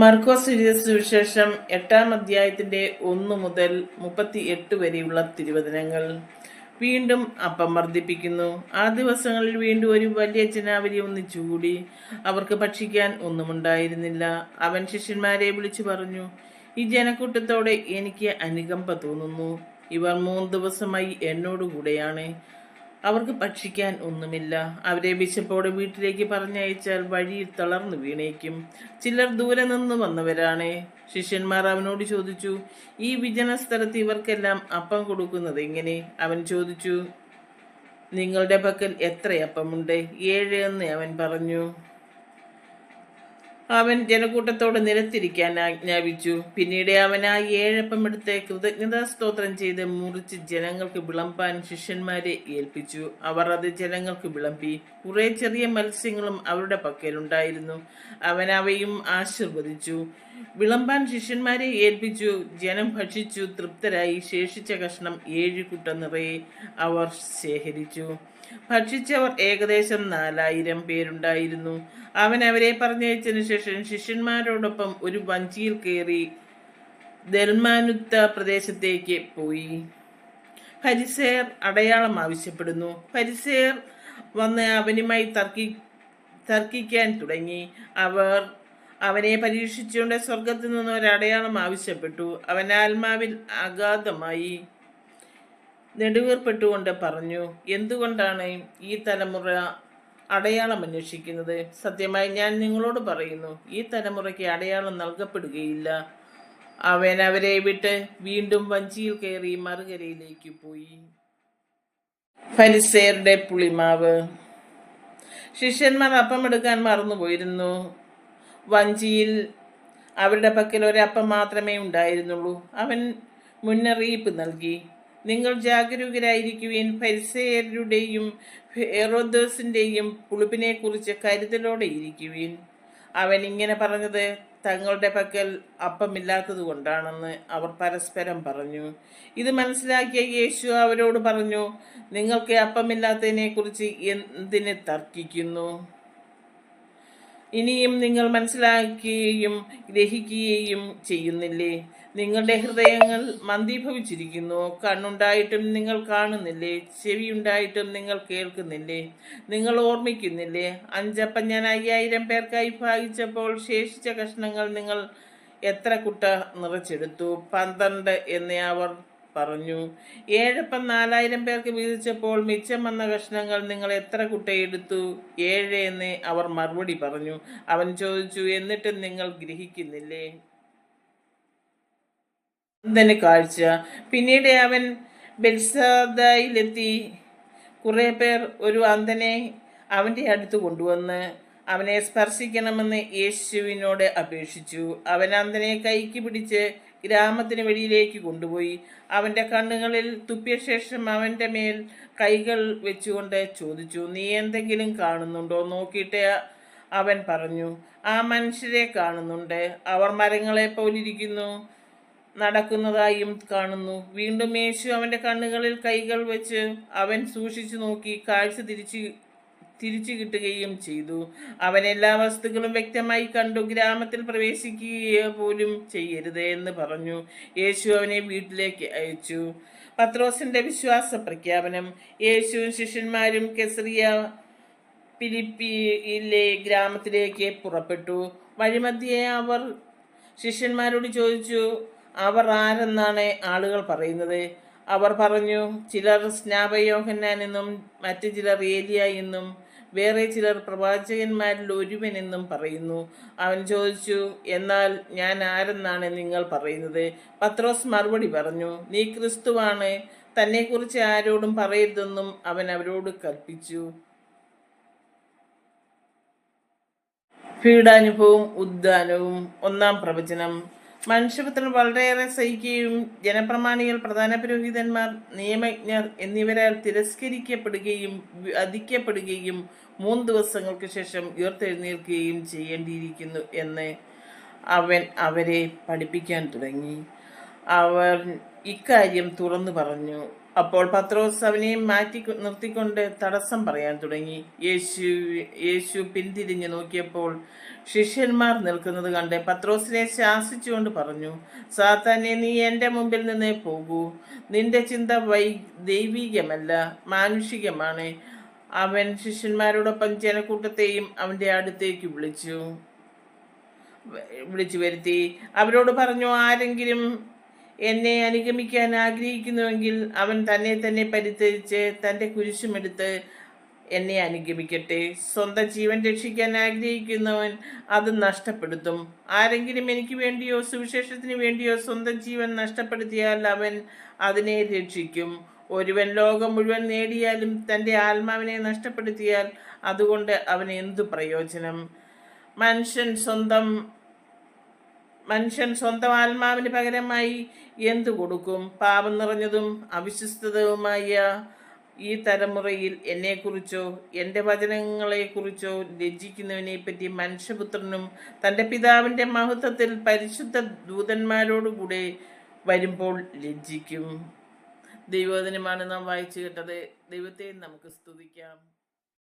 മർക്കോസ് എഴുതിയ സുവിശേഷം 8-ാം അധ്യായത്തിന്റെ 1 മുതൽ 38 വരെയുള്ള തിരുവചനങ്ങൾ. വീണ്ടും അപ്പം വർദ്ധിപ്പിക്കുന്നു. ആ ദിവസങ്ങളിൽ വീണ്ടും ഒരു വലിയ ജനാവലി ഒന്നിച്ചുകൂടി. അവർക്ക് ഭക്ഷിക്കാൻ ഒന്നുമുണ്ടായിരുന്നില്ല. അവൻ ശിഷ്യന്മാരെ വിളിച്ചു പറഞ്ഞു, ഈ ജനക്കൂട്ടത്തോടെ എനിക്ക് അനുകമ്പ തോന്നുന്നു. ഇവർ 3 ദിവസമായി എന്നോടുകൂടെയാണ്. അവർക്ക് ഭക്ഷിക്കാൻ ഒന്നുമില്ല. അവരെ വിശപ്പോടെ വീട്ടിലേക്ക് പറഞ്ഞയച്ചാൽ വഴിയിൽ തളർന്നു വീണേക്കും. ചിലർ ദൂരെ നിന്ന് വന്നവരാണ്. ശിഷ്യന്മാർ അവനോട് ചോദിച്ചു, ഈ വിജന സ്ഥലത്ത് ഇവർക്കെല്ലാം അപ്പം കൊടുക്കുന്നത് എങ്ങനെ? അവൻ ചോദിച്ചു, നിങ്ങളുടെ പക്കൽ എത്ര അപ്പമുണ്ട്? 7 എന്ന് അവൻ പറഞ്ഞു. അവൻ ജനക്കൂട്ടത്തോട് നിലത്തിരിക്കാൻ ആജ്ഞാപിച്ചു. പിന്നീട് അവൻ ആ 7 അപ്പം എടുത്ത് കൃതജ്ഞതാ സ്തോത്രം ചെയ്ത് മുറിച്ച് ജനങ്ങൾക്ക് വിളമ്പാൻ ശിഷ്യന്മാരെ ഏൽപ്പിച്ചു. അവർ അത് ജനങ്ങൾക്ക് വിളമ്പി. കുറെ ചെറിയ മത്സ്യങ്ങളും അവരുടെ പക്കലുണ്ടായിരുന്നു. അവൻ അവയും ആശീർവദിച്ചു. വിളമ്പാൻ ശിഷ്യന്മാരെ ഏൽപ്പിച്ചു. ജനം ഭക്ഷിച്ചു തൃപ്തരായി. ശേഷിച്ച കഷ്ണം 7 കുട്ട നിറയെ അവർ ശേഖരിച്ചു. ഭക്ഷിച്ചവർ ഏകദേശം 4000 പേരുണ്ടായിരുന്നു. അവൻ അവരെ പറഞ്ഞയച്ചതിനു ശേഷം ശിഷ്യന്മാരോടൊപ്പം ഒരു വഞ്ചിയിൽ കയറി ദൽമാനുത്ത പ്രദേശത്തേക്ക് പോയി. ഫരിസേയർ അടയാളം ആവശ്യപ്പെടുന്നു. ഫരിസേയർ വന്ന് അവനുമായി തർക്കിക്കാൻ തുടങ്ങി. അവർ അവനെ പരീക്ഷിച്ചുകൊണ്ട് സ്വർഗത്തിൽ നിന്ന് ഒരു അടയാളം ആവശ്യപ്പെട്ടു. അവൻ ആത്മാവിൽ അഗാധമായി നെടുവേർപ്പെട്ടുകൊണ്ട് പറഞ്ഞു, എന്തുകൊണ്ടാണ് ഈ തലമുറ അടയാളം അന്വേഷിക്കുന്നത്? സത്യമായി ഞാൻ നിങ്ങളോട് പറയുന്നു, ഈ തലമുറയ്ക്ക് അടയാളം നൽകപ്പെടുകയില്ല. അവൻ അവരെ വിട്ട് വീണ്ടും വഞ്ചിയിൽ കയറി മറുകരയിലേക്ക് പോയി. ഫരിസേയരുടെ പുളിമാവ്. ശിഷ്യന്മാർ അപ്പമെടുക്കാൻ മറന്നുപോയിരുന്നു. വഞ്ചിയിൽ അവരുടെ പക്കൽ ഒരപ്പം മാത്രമേ ഉണ്ടായിരുന്നുള്ളൂ. അവൻ മുന്നറിയിപ്പ് നൽകി, നിങ്ങൾ ജാഗരൂകരായിരിക്കുവിൻ. ഫരിസേയരുടെയും ഹെറോദോസിന്റെയും പുളിപ്പിനെ കുറിച്ച് കരുതലോടെ ഇരിക്കുവിൻ. അവൻ ഇങ്ങനെ പറഞ്ഞത് തങ്ങളുടെ പക്കൽ അപ്പമില്ലാത്തത് കൊണ്ടാണെന്ന് അവർ പരസ്പരം പറഞ്ഞു. ഇത് മനസ്സിലാക്കിയ യേശു അവരോട് പറഞ്ഞു, നിങ്ങൾക്ക് അപ്പമില്ലാത്തതിനെ കുറിച്ച് എന്തിന് തർക്കിക്കുന്നു? ഇനിയും നിങ്ങൾ മനസ്സിലാക്കുകയും ഗ്രഹിക്കുകയും ചെയ്യുന്നില്ലേ? നിങ്ങളുടെ ഹൃദയങ്ങൾ മന്ദീഭവിച്ചിരിക്കുന്നു. കണ്ണുണ്ടായിട്ടും നിങ്ങൾ കാണുന്നില്ലേ? ചെവിയുണ്ടായിട്ടും നിങ്ങൾ കേൾക്കുന്നില്ലേ? നിങ്ങൾ ഓർമ്മിക്കുന്നില്ലേ? 5 അപ്പം ഞാൻ 5000 പേർക്കായി ഭാഗിച്ചപ്പോൾ ശേഷിച്ച കഷ്ണങ്ങൾ നിങ്ങൾ എത്ര കുട്ട നിറച്ചെടുത്തു? 12 എന്ന് അവർ പറഞ്ഞു. 7 അപ്പം 4000 പേർക്ക് വീതിച്ചപ്പോൾ മിച്ചം വന്ന കഷ്ണങ്ങൾ നിങ്ങൾ എത്ര കുട്ടയെടുത്തു? 7 എന്ന് അവർ മറുപടി പറഞ്ഞു. അവൻ ചോദിച്ചു, എന്നിട്ടും നിങ്ങൾ ഗ്രഹിക്കുന്നില്ലേ? അന്ധന് കാഴ്ച. പിന്നീട് അവൻ ബെത്സാദയിലെത്തി. കുറെ പേർ ഒരു അന്ധനെ അവന്റെ അടുത്ത് കൊണ്ടുവന്ന് അവനെ സ്പർശിക്കണമെന്ന് യേശുവിനോട് അപേക്ഷിച്ചു. അവൻ അന്ധനെ കൈക്ക് പിടിച്ച് ഗ്രാമത്തിന് വെളിയിലേക്ക് കൊണ്ടുപോയി. അവന്റെ കണ്ണുകളിൽ തുപ്പിയ ശേഷം അവന്റെ മേൽ കൈകൾ വെച്ചുകൊണ്ട് ചോദിച്ചു, നീ എന്തെങ്കിലും കാണുന്നുണ്ടോ? നോക്കിയിട്ട് അവൻ പറഞ്ഞു, ആ മനുഷ്യരെ കാണുന്നുണ്ട്. അവർ മരങ്ങളെ പോലിരിക്കുന്നു, നടക്കുന്നതായും കാണുന്നു. വീണ്ടും യേശു അവന്റെ കണ്ണുകളിൽ കൈകൾ വെച്ച് അവൻ സൂക്ഷിച്ചു നോക്കി. കാഴ്ച തിരിച്ചു കിട്ടുകയും ചെയ്തു. അവൻ എല്ലാ വസ്തുക്കളും വ്യക്തമായി കണ്ടു. ഗ്രാമത്തിൽ പ്രവേശിക്കുക പോലും ചെയ്യരുത് എന്ന് പറഞ്ഞു. യേശു അവനെ വീട്ടിലേക്ക് അയച്ചു. പത്രോസിന്റെ വിശ്വാസ പ്രഖ്യാപനം. യേശുവും ശിഷ്യന്മാരും കെസറിയ ഫിലിപ്പിയിലെ ഗ്രാമത്തിലേക്ക് പുറപ്പെട്ടു. വഴിമധ്യേ അവർ ശിഷ്യന്മാരോട് ചോദിച്ചു, അവർ ആരെന്നാണ് ആളുകൾ പറയുന്നത്? അവർ പറഞ്ഞു, ചിലർ സ്നാപകയോഹന്നാൻ എന്നും മറ്റു ചിലർ ഏലിയ എന്നും വേറെ ചിലർ പ്രവാചകന്മാരിൽ ഒരുവനെന്നും പറയുന്നു. അവൻ ചോദിച്ചു, എന്നാൽ ഞാൻ ആരെന്നാണ് നിങ്ങൾ പറയുന്നത്? പത്രോസ് മറുപടി പറഞ്ഞു, നീ ക്രിസ്തുവാണ്. തന്നെക്കുറിച്ച് ആരോടും പറയരുതെന്നും അവൻ അവരോട് കൽപ്പിച്ചു. പീഡാനുഭവവും ഉദ്ധാനവും. 1-ാം പ്രവചനം. മനുഷ്യപുത്രൻ വളരെയേറെ സഹിക്കുകയും ജനപ്രമാണികൾ, പ്രധാന പുരോഹിതന്മാർ, നിയമജ്ഞർ എന്നിവരാൽ തിരസ്കരിക്കപ്പെടുകയും വധിക്കപ്പെടുകയും 3 ദിവസങ്ങൾക്ക് ശേഷം ഉയർത്തെഴുന്നേൽക്കുകയും ചെയ്യേണ്ടിയിരിക്കുന്നു എന്ന് അവൻ അവരെ പഠിപ്പിക്കാൻ തുടങ്ങി. അവർ ഇക്കാര്യം തുറന്നു പറഞ്ഞു. അപ്പോൾ പത്രോസ് അവനെ മാറ്റി നിർത്തിക്കൊണ്ട് തടസ്സം പറയാൻ തുടങ്ങി. യേശു പിന്തിരിഞ്ഞു നോക്കിയപ്പോൾ ശിഷ്യന്മാർ നിൽക്കുന്നത് കണ്ട് പത്രോസിനെ ശാസിച്ചുകൊണ്ട് പറഞ്ഞു, സാത്താനെ, നീ എൻ്റെ മുമ്പിൽ നിന്ന് പോകൂ. നിന്റെ ചിന്ത ദൈവികമല്ല, മാനുഷികമാണ്. അവൻ ശിഷ്യന്മാരോടൊപ്പം ജനക്കൂട്ടത്തെയും അവന്റെ അടുത്തേക്ക് വിളിച്ചു വരുത്തി അവരോട് പറഞ്ഞു, ആരെങ്കിലും എന്നെ അനുഗമിക്കാൻ ആഗ്രഹിക്കുന്നുവെങ്കിൽ അവൻ തന്നെ പരിത്യജിച്ച് തൻ്റെ കുരിശുമെടുത്ത് എന്നെ അനുഗമിക്കട്ടെ. സ്വന്തം ജീവൻ രക്ഷിക്കാൻ ആഗ്രഹിക്കുന്നവൻ അത് നഷ്ടപ്പെടുത്തും. ആരെങ്കിലും എനിക്ക് വേണ്ടിയോ സുവിശേഷത്തിന് വേണ്ടിയോ സ്വന്തം ജീവൻ നഷ്ടപ്പെടുത്തിയാൽ അവൻ അതിനെ രക്ഷിക്കും. ഒരുവൻ ലോകം മുഴുവൻ നേടിയാലും തൻ്റെ ആത്മാവിനെ നഷ്ടപ്പെടുത്തിയാൽ അതുകൊണ്ട് അവന് എന്തു പ്രയോജനം? മനുഷ്യൻ സ്വന്തം ആത്മാവിന് പകരമായി എന്തു കൊടുക്കും? പാപം നിറഞ്ഞതും അവിശ്വസ്തവുമായ ഈ തലമുറയിൽ എന്നെക്കുറിച്ചോ എൻ്റെ വചനങ്ങളെക്കുറിച്ചോ ലജ്ജിക്കുന്നവനെ പറ്റി മനുഷ്യപുത്രനും തൻ്റെ പിതാവിൻ്റെ മഹത്വത്തിൽ പരിശുദ്ധ ദൂതന്മാരോടുകൂടെ വരുമ്പോൾ ലജ്ജിക്കും. ദൈവവചനമാണ് നാം വായിച്ചു കേട്ടത്. ദൈവത്തെ നമുക്ക് സ്തുതിക്കാം.